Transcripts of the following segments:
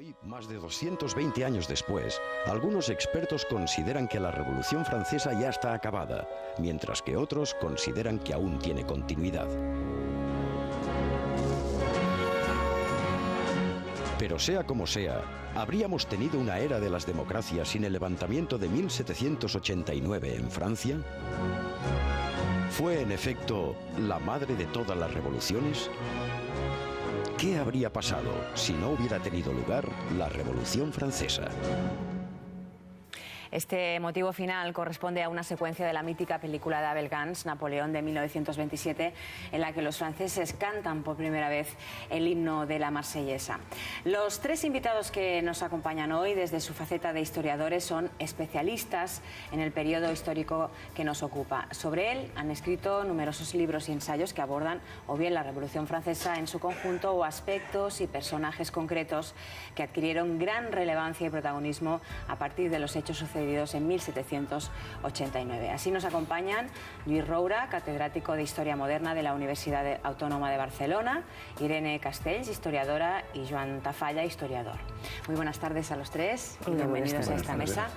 Hoy, más de 220 años después, algunos expertos consideran que la Revolución Francesa ya está acabada, mientras que otros consideran que aún tiene continuidad. Pero sea como sea, ¿habríamos tenido una era de las democracias sin el levantamiento de 1789 en Francia? ¿Fue, en efecto, la madre de todas las revoluciones? ¿Qué habría pasado si no hubiera tenido lugar la Revolución Francesa? Este motivo final corresponde a una secuencia de la mítica película de Abel Gance, Napoleón, de 1927, en la que los franceses cantan por primera vez el himno de la Marsellesa. Los tres invitados que nos acompañan hoy, desde su faceta de historiadores, son especialistas en el periodo histórico que nos ocupa. Sobre él han escrito numerosos libros y ensayos que abordan o bien la Revolución Francesa en su conjunto o aspectos y personajes concretos que adquirieron gran relevancia y protagonismo a partir de los hechos sucedidos en 1789. Así nos acompañan Lluís Roura, catedrático de Historia Moderna de la Universidad Autónoma de Barcelona, Irene Castells, historiadora, y Joan Tafalla, historiador. Muy buenas tardes a los tres y bienvenidos a esta mesa.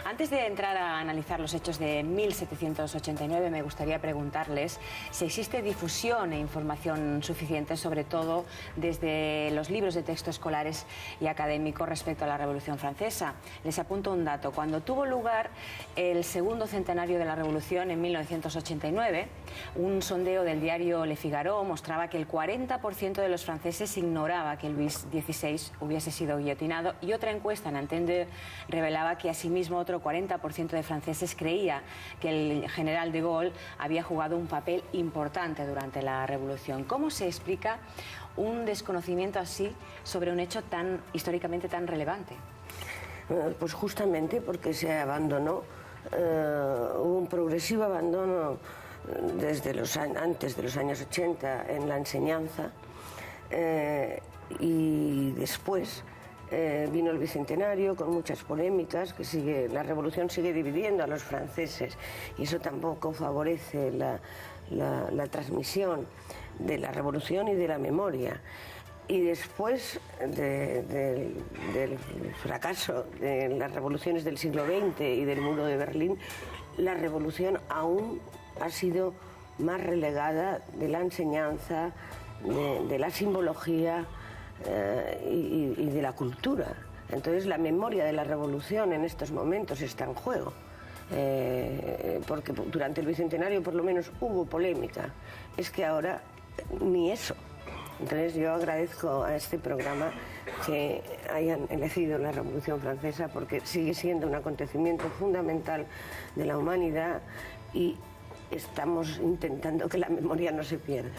Antes de entrar a analizar los hechos de 1789, me gustaría preguntarles si existe difusión e información suficiente, sobre todo desde los libros de texto escolares y académicos, respecto a la Revolución Francesa. Les apunto un dato. Cuando tuvo lugar el segundo centenario de la Revolución en 1989, un sondeo del diario Le Figaro mostraba que el 40% de los franceses ignoraba que Luis XVI hubiese sido guillotinado, y otra encuesta en Antenne revelaba que asimismo otro 40% de franceses creía que el general de Gaulle había jugado un papel importante durante la Revolución. ¿Cómo se explica un desconocimiento así sobre un hecho tan históricamente tan relevante? Pues justamente porque se abandonó, hubo un progresivo abandono desde antes de los años 80 en la enseñanza, y después vino el Bicentenario con muchas polémicas, la revolución sigue dividiendo a los franceses, y eso tampoco favorece la transmisión de la revolución y de la memoria. Y después del fracaso de las revoluciones del siglo XX y del muro de Berlín, la revolución aún ha sido más relegada de la enseñanza, de la simbología y de la cultura. Entonces la memoria de la revolución en estos momentos está en juego, porque durante el Bicentenario por lo menos hubo polémica. Es que ahora ni eso. Entonces yo agradezco a este programa que hayan elegido la Revolución Francesa, porque sigue siendo un acontecimiento fundamental de la humanidad y estamos intentando que la memoria no se pierda.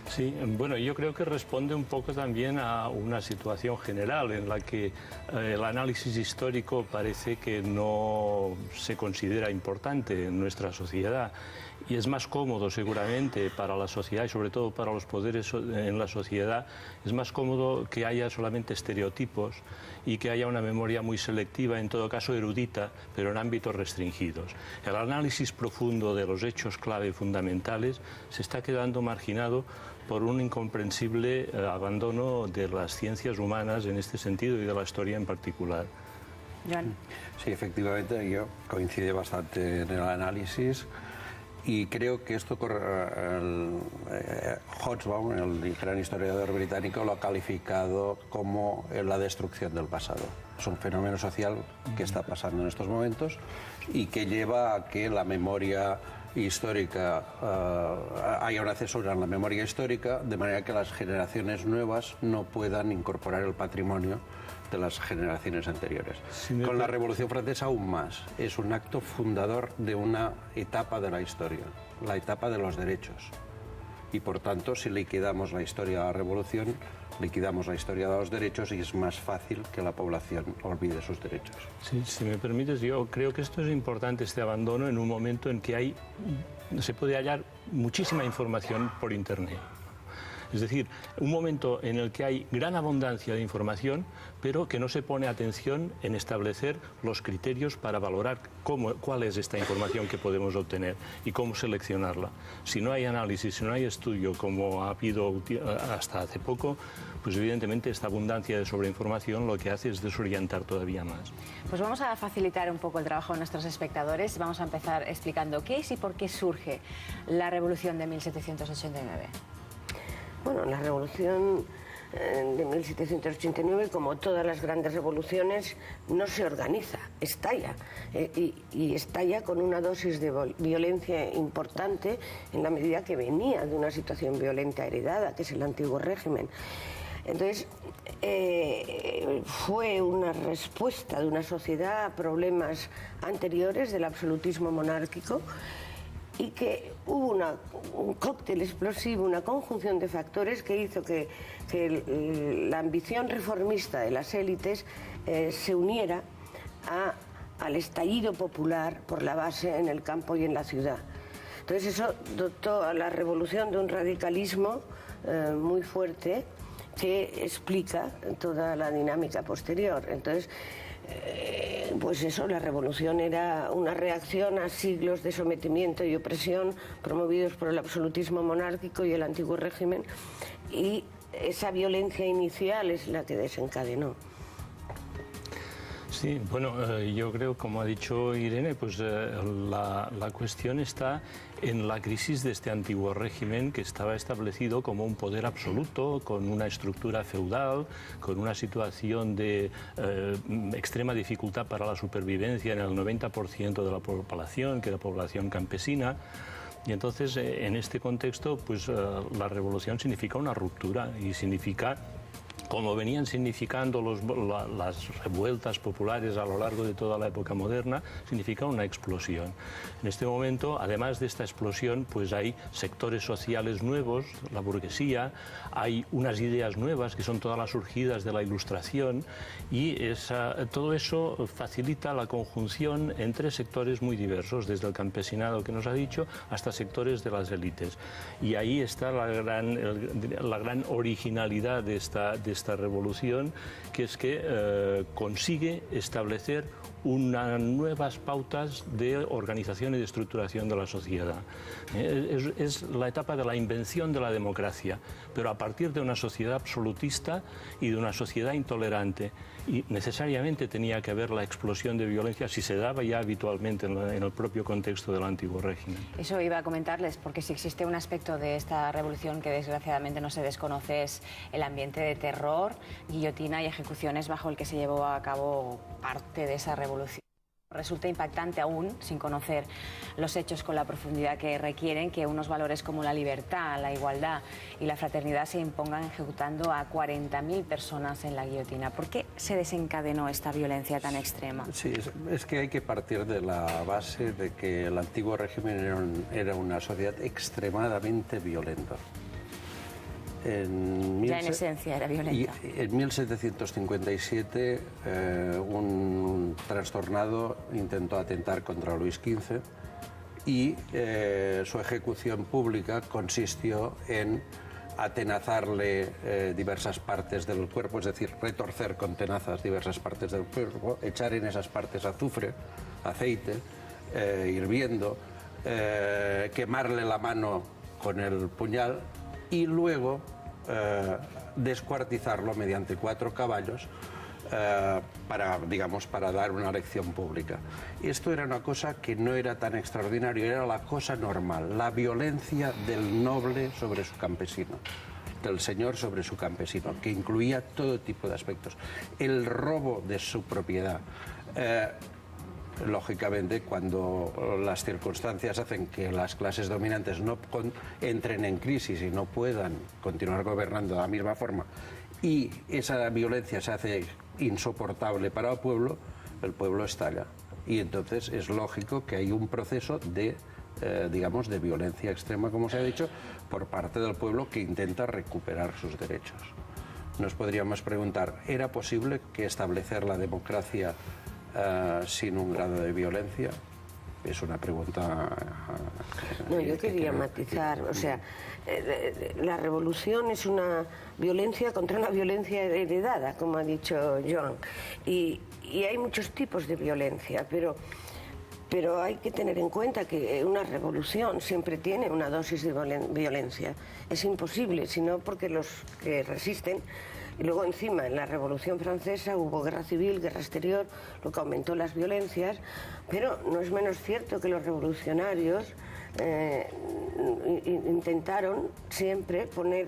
Sí, bueno, yo creo que responde un poco también a una situación general en la que el análisis histórico parece que no se considera importante en nuestra sociedad, y es más cómodo seguramente para la sociedad y sobre todo para los poderes en la sociedad, es más cómodo que haya solamente estereotipos y que haya una memoria muy selectiva, en todo caso erudita, pero en ámbitos restringidos. El análisis profundo de los hechos clave fundamentales se está quedando marginado por un incomprensible abandono de las ciencias humanas en este sentido y de la historia en particular. Joan. Sí, efectivamente, yo coincido bastante en el análisis. Y creo que esto, Hobsbawm, el gran historiador británico, lo ha calificado como la destrucción del pasado. Es un fenómeno social que está pasando en estos momentos y que lleva a que la memoria histórica, haya una cesura en la memoria histórica, de manera que las generaciones nuevas no puedan incorporar el patrimonio de las generaciones anteriores. Con la Revolución Francesa aún más. Es un acto fundador de una etapa de la historia, la etapa de los derechos. Y por tanto, si liquidamos la historia de la Revolución, liquidamos la historia de los derechos, y es más fácil que la población olvide sus derechos. Sí, si me permites, yo creo que esto es importante, este abandono, en un momento en que se puede hallar muchísima información por Internet. Es decir, un momento en el que hay gran abundancia de información, pero que no se pone atención en establecer los criterios para valorar cuál es esta información que podemos obtener y cómo seleccionarla. Si no hay análisis, si no hay estudio, como ha habido hasta hace poco, pues evidentemente esta abundancia de sobreinformación lo que hace es desorientar todavía más. Pues vamos a facilitar un poco el trabajo de nuestros espectadores. Vamos a empezar explicando qué es y por qué surge la Revolución de 1789. Bueno, la Revolución de 1789, como todas las grandes revoluciones, no se organiza, estalla. Y estalla con una dosis de violencia importante en la medida que venía de una situación violenta heredada, que es el antiguo régimen. Entonces, fue una respuesta de una sociedad a problemas anteriores del absolutismo monárquico, y que hubo un cóctel explosivo, una conjunción de factores que hizo que la ambición reformista de las élites se uniera al estallido popular por la base en el campo y en la ciudad. Entonces eso dotó a la revolución de un radicalismo muy fuerte que explica toda la dinámica posterior. Entonces, pues eso, la revolución era una reacción a siglos de sometimiento y opresión promovidos por el absolutismo monárquico y el antiguo régimen, y esa violencia inicial es la que desencadenó. Sí, bueno, yo creo, como ha dicho Irene, pues la cuestión está en la crisis de este antiguo régimen que estaba establecido como un poder absoluto, con una estructura feudal, con una situación de extrema dificultad para la supervivencia en el 90% de la población, que era población campesina. Y entonces, en este contexto, pues la revolución significa una ruptura y significa, como venían significando las revueltas populares a lo largo de toda la época moderna, significa una explosión. En este momento, además de esta explosión, pues hay sectores sociales nuevos, la burguesía, hay unas ideas nuevas que son todas las surgidas de la Ilustración, y todo eso facilita la conjunción entre sectores muy diversos, desde el campesinado que nos ha dicho hasta sectores de las élites. Y ahí está la gran originalidad de esta revolución, que es que consigue establecer unas nuevas pautas de organización y de estructuración de la sociedad. Es la etapa de la invención de la democracia, pero a partir de una sociedad absolutista y de una sociedad intolerante. Y necesariamente tenía que haber la explosión de violencia, si se daba ya habitualmente en el propio contexto del antiguo régimen. Eso iba a comentarles, porque si existe un aspecto de esta revolución que desgraciadamente no se desconoce, es el ambiente de terror, guillotina y ejecuciones bajo el que se llevó a cabo parte de esa revolución. Resulta impactante aún, sin conocer los hechos con la profundidad que requieren, que unos valores como la libertad, la igualdad y la fraternidad se impongan ejecutando a 40.000 personas en la guillotina. ¿Por qué se desencadenó esta violencia tan extrema? Sí, es que hay que partir de la base de que el antiguo régimen era una sociedad extremadamente violenta. Ya en esencia era violenta. En 1757 un trastornado intentó atentar contra Luis XV y su ejecución pública consistió en atenazarle diversas partes del cuerpo, es decir, retorcer con tenazas diversas partes del cuerpo, echar en esas partes azufre, aceite, hirviendo, quemarle la mano con el puñal y luego descuartizarlo mediante 4 caballos para dar una lección pública. Esto era una cosa que no era tan extraordinario, era la cosa normal, la violencia del noble sobre su campesino, del señor sobre su campesino, que incluía todo tipo de aspectos. El robo de su propiedad. Lógicamente, cuando las circunstancias hacen que las clases dominantes no entren en crisis y no puedan continuar gobernando de la misma forma, y esa violencia se hace insoportable para el pueblo estalla. Y entonces es lógico que hay un proceso de violencia extrema, como se ha dicho, por parte del pueblo que intenta recuperar sus derechos. Nos podríamos preguntar, ¿era posible que establecer la democracia sin un grado de violencia? Es una pregunta... No, yo quería matizar, o sea, la revolución es una violencia contra una violencia heredada, como ha dicho Joan, y hay muchos tipos de violencia, pero hay que tener en cuenta que una revolución siempre tiene una dosis de violencia. Es imposible, sino porque los que resisten... Y luego encima en la Revolución Francesa hubo guerra civil, guerra exterior, lo que aumentó las violencias, pero no es menos cierto que los revolucionarios intentaron siempre poner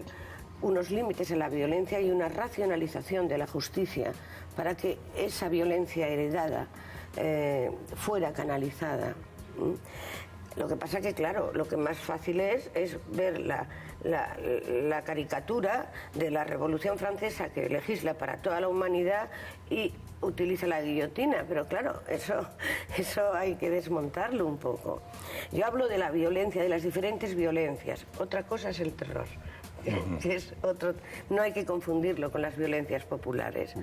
unos límites a la violencia y una racionalización de la justicia para que esa violencia heredada fuera canalizada. Lo que pasa que, claro, lo que más fácil es ver la caricatura de la Revolución Francesa que legisla para toda la humanidad y utiliza la guillotina, pero claro, eso hay que desmontarlo un poco. Yo hablo de la violencia, de las diferentes violencias. Otra cosa es el terror, que es otro. No hay que confundirlo con las violencias populares.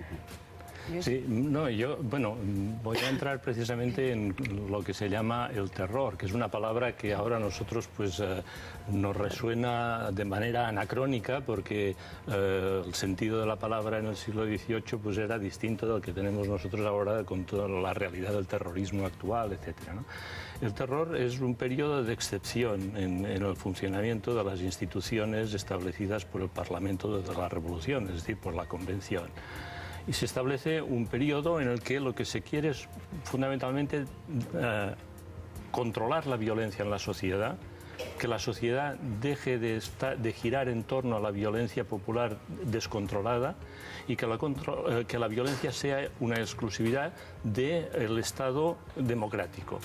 Sí, no, yo, bueno, voy a entrar precisamente en lo que se llama el terror, que es una palabra que ahora a nosotros pues nos resuena de manera anacrónica porque el sentido de la palabra en el siglo XVIII pues era distinto del que tenemos nosotros ahora con toda la realidad del terrorismo actual, etcétera, ¿no? El terror es un periodo de excepción en el funcionamiento de las instituciones establecidas por el Parlamento de la Revolución, es decir, por la Convención. Y se establece un periodo en el que lo que se quiere es fundamentalmente controlar la violencia en la sociedad, que la sociedad deje de girar en torno a la violencia popular descontrolada y que la violencia sea una exclusividad del Estado democrático.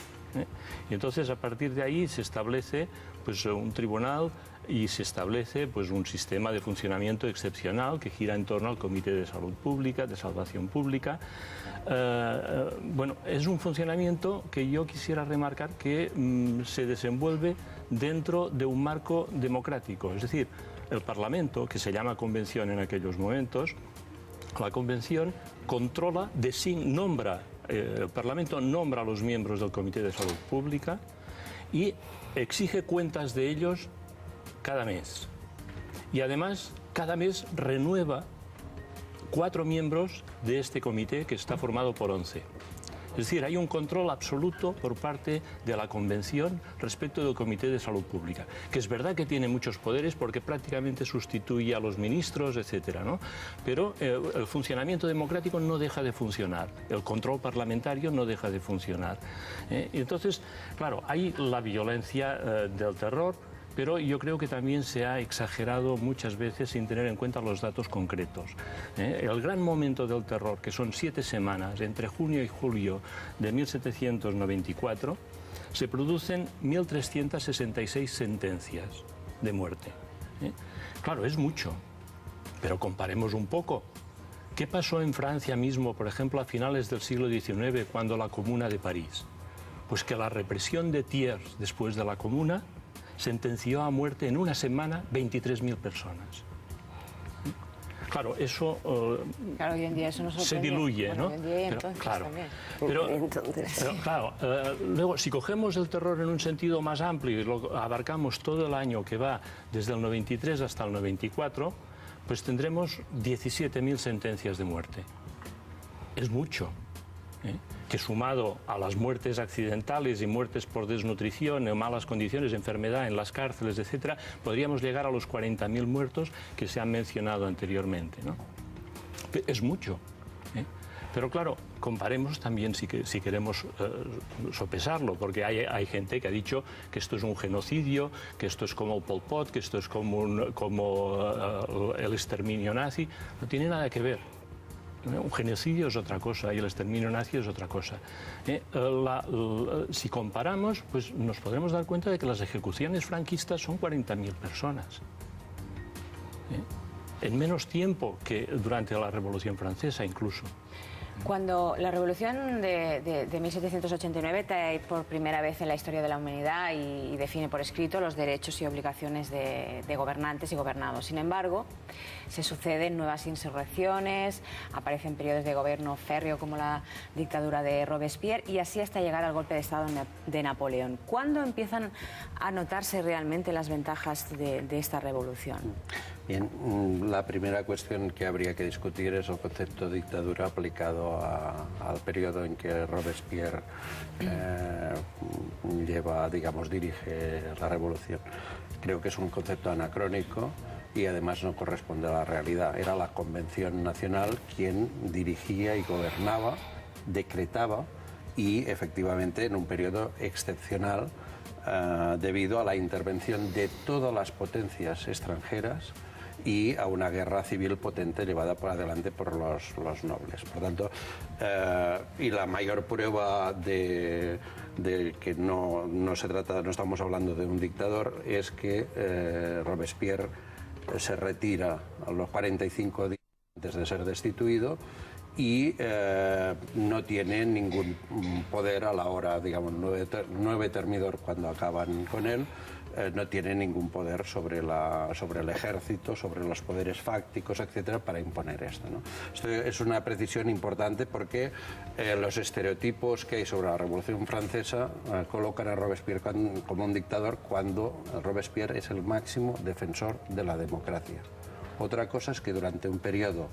Y entonces a partir de ahí se establece pues, un tribunal y se establece pues, un sistema de funcionamiento excepcional que gira en torno al Comité de Salud Pública, de Salvación Pública. Bueno, es un funcionamiento que yo quisiera remarcar que se desenvuelve dentro de un marco democrático, es decir, el Parlamento, que se llama Convención en aquellos momentos, la Convención controla, nombra, el Parlamento nombra a los miembros del Comité de Salud Pública y exige cuentas de ellos cada mes. Y además, cada mes renueva 4 miembros de este comité que está formado por 11. Es decir, hay un control absoluto por parte de la Convención respecto del Comité de Salud Pública, que es verdad que tiene muchos poderes porque prácticamente sustituye a los ministros, etcétera, ¿no? Pero el funcionamiento democrático no deja de funcionar, el control parlamentario no deja de funcionar. Y entonces, claro, hay la violencia del terror, pero yo creo que también se ha exagerado muchas veces sin tener en cuenta los datos concretos. El gran momento del terror, que son 7 semanas, entre junio y julio de 1794, se producen 1.366 sentencias de muerte. Claro, es mucho, pero comparemos un poco. ¿Qué pasó en Francia mismo, por ejemplo, a finales del siglo XIX, cuando la Comuna de París? Pues que la represión de Thiers, después de la Comuna, sentenció a muerte en una semana 23.000 personas. Claro, eso claro, hoy en día eso se diluye, bueno, ¿no? Hoy en día, entonces, claro, también. pero claro, luego si cogemos el terror en un sentido más amplio y lo abarcamos todo el año que va desde el 93 hasta el 94, pues tendremos 17.000 sentencias de muerte. Es mucho. Que sumado a las muertes accidentales y muertes por desnutrición, en malas condiciones, enfermedad en las cárceles, etcétera, podríamos llegar a los 40.000 muertos que se han mencionado anteriormente, ¿no? Es mucho. Pero claro, comparemos también si queremos sopesarlo, porque hay gente que ha dicho que esto es un genocidio, que esto es como Pol Pot, que esto es como el exterminio nazi. No tiene nada que ver. Un genocidio es otra cosa y el exterminio nazi es otra cosa. Si comparamos, pues nos podremos dar cuenta de que las ejecuciones franquistas son 40.000 personas. En menos tiempo que durante la Revolución Francesa incluso. Cuando la Revolución de 1789 trae por primera vez en la historia de la humanidad y define por escrito los derechos y obligaciones de gobernantes y gobernados. Sin embargo, se suceden nuevas insurrecciones, aparecen periodos de gobierno férreo como la dictadura de Robespierre y así hasta llegar al golpe de Estado de Napoleón. ¿Cuándo empiezan a notarse realmente las ventajas de esta revolución? Bien, la primera cuestión que habría que discutir es el concepto de dictadura aplicado al periodo en que Robespierre dirige la revolución. Creo que es un concepto anacrónico y además no corresponde a la realidad. Era la Convención Nacional quien dirigía y gobernaba, decretaba y efectivamente en un periodo excepcional debido a la intervención de todas las potencias extranjeras y a una guerra civil potente llevada por adelante por los nobles. Por tanto, y la mayor prueba de que no estamos hablando de un dictador es que Robespierre se retira a los 45 días antes de ser destituido y no tiene ningún poder a la hora, digamos, 9 termidor cuando acaban con él, no tiene ningún poder sobre el ejército, sobre los poderes fácticos, etcétera, para imponer esto, ¿no? Esto es una precisión importante porque los estereotipos que hay sobre la Revolución Francesa colocan a Robespierre como un dictador cuando Robespierre es el máximo defensor de la democracia. Otra cosa es que durante un periodo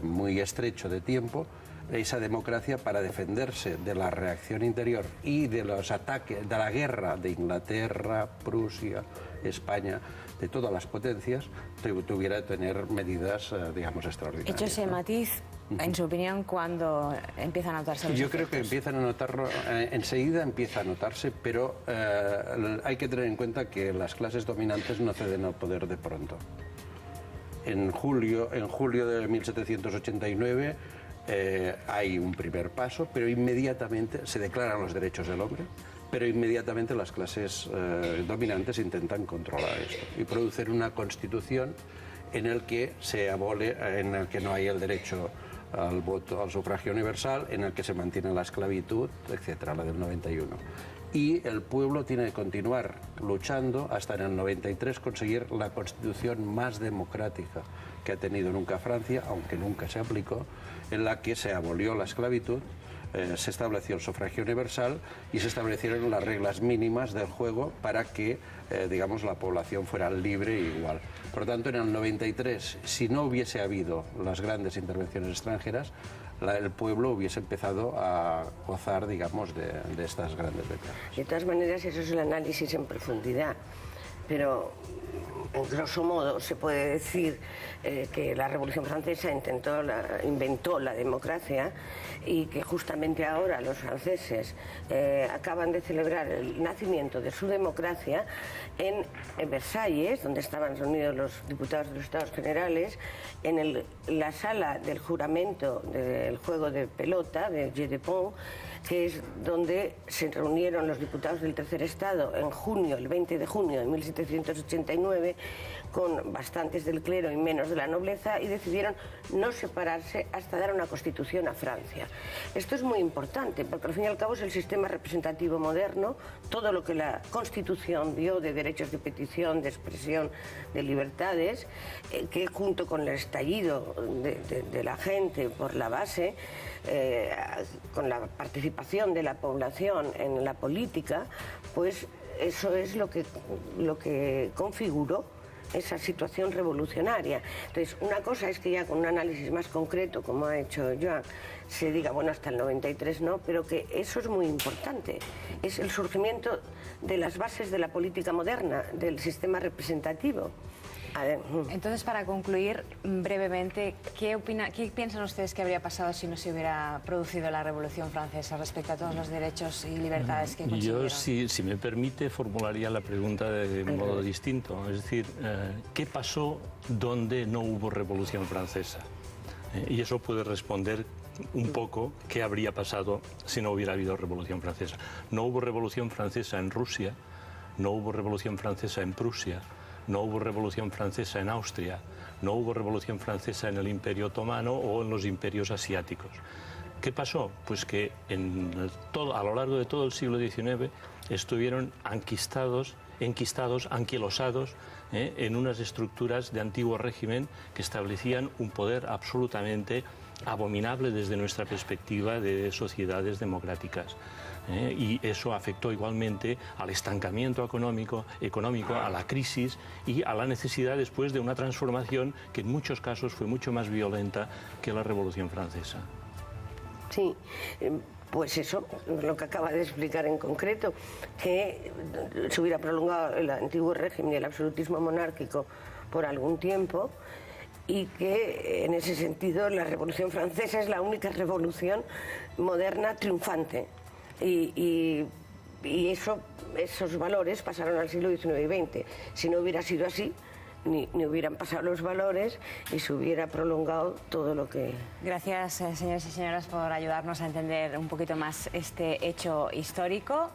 muy estrecho de tiempo, esa democracia, para defenderse de la reacción interior y de los ataques, de la guerra de Inglaterra, Prusia, España, de todas las potencias, tuviera que tener medidas, digamos, extraordinarias. Hecho ese matiz, en su opinión, ¿cuándo empiezan a notarse los Yo efectos? creo que empiezan a notarlo, enseguida empieza a notarse, pero hay que tener en cuenta que las clases dominantes no ceden al poder de pronto. En julio de 1789 hay un primer paso, pero inmediatamente se declaran los derechos del hombre, pero inmediatamente las clases dominantes intentan controlar esto y producen una constitución en el que en el que no hay el derecho al voto, al sufragio universal, en el que se mantiene la esclavitud, etcétera, la del 91. Y el pueblo tiene que continuar luchando hasta en el 93 conseguir la constitución más democrática que ha tenido nunca Francia, aunque nunca se aplicó, en la que se abolió la esclavitud, se estableció el sufragio universal y se establecieron las reglas mínimas del juego para que, digamos, la población fuera libre e igual. Por lo tanto, en el 93, si no hubiese habido las grandes intervenciones extranjeras, el pueblo hubiese empezado a gozar, digamos, de estas grandes ventajas. De todas maneras, eso es el análisis en profundidad, pero en grosso modo se puede decir que la Revolución Francesa inventó la democracia y que justamente ahora los franceses acaban de celebrar el nacimiento de su democracia en Versalles, donde estaban reunidos los diputados de los Estados Generales, en la sala del juramento del juego de pelota, de Jeu de Paume, que es donde se reunieron los diputados del Tercer Estado en junio, el 20 de junio de 1789, con bastantes del clero y menos de la nobleza, y decidieron no separarse hasta dar una constitución a Francia. Esto es muy importante, porque al fin y al cabo es el sistema representativo moderno, todo lo que la Constitución dio de derechos de petición, de expresión, de libertades, que junto con el estallido de la gente por la base, con la participación de la población en la política, pues eso es lo que configuró esa situación revolucionaria. Entonces, una cosa es que ya con un análisis más concreto, como ha hecho Joan, se diga, bueno, hasta el 93 no, pero que eso es muy importante. Es el surgimiento de las bases de la política moderna, del sistema representativo. Entonces, para concluir brevemente, ¿qué piensan ustedes que habría pasado si no se hubiera producido la Revolución Francesa respecto a todos los derechos y libertades que consiguieron? Yo, si me permite, formularía la pregunta de modo distinto. Es decir, ¿qué pasó donde no hubo Revolución Francesa? Y eso puede responder un poco qué habría pasado si no hubiera habido Revolución Francesa. No hubo Revolución Francesa en Rusia, no hubo Revolución Francesa en Prusia, no hubo Revolución Francesa en Austria, no hubo Revolución Francesa en el Imperio Otomano o en los imperios asiáticos. ¿Qué pasó? Pues que a lo largo de todo el siglo XIX estuvieron enquistados, anquilosados en unas estructuras de antiguo régimen que establecían un poder absolutamente abominable desde nuestra perspectiva de sociedades democráticas. Y eso afectó igualmente al estancamiento económico, a la crisis y a la necesidad después de una transformación que en muchos casos fue mucho más violenta que la Revolución Francesa. Sí, pues eso, lo que acaba de explicar en concreto, que se hubiera prolongado el antiguo régimen y el absolutismo monárquico por algún tiempo y que en ese sentido la Revolución Francesa es la única revolución moderna triunfante y esos valores pasaron al siglo XIX y XX. Si no hubiera sido así, ni hubieran pasado los valores y se hubiera prolongado todo lo que... Gracias, señores y señoras, por ayudarnos a entender un poquito más este hecho histórico.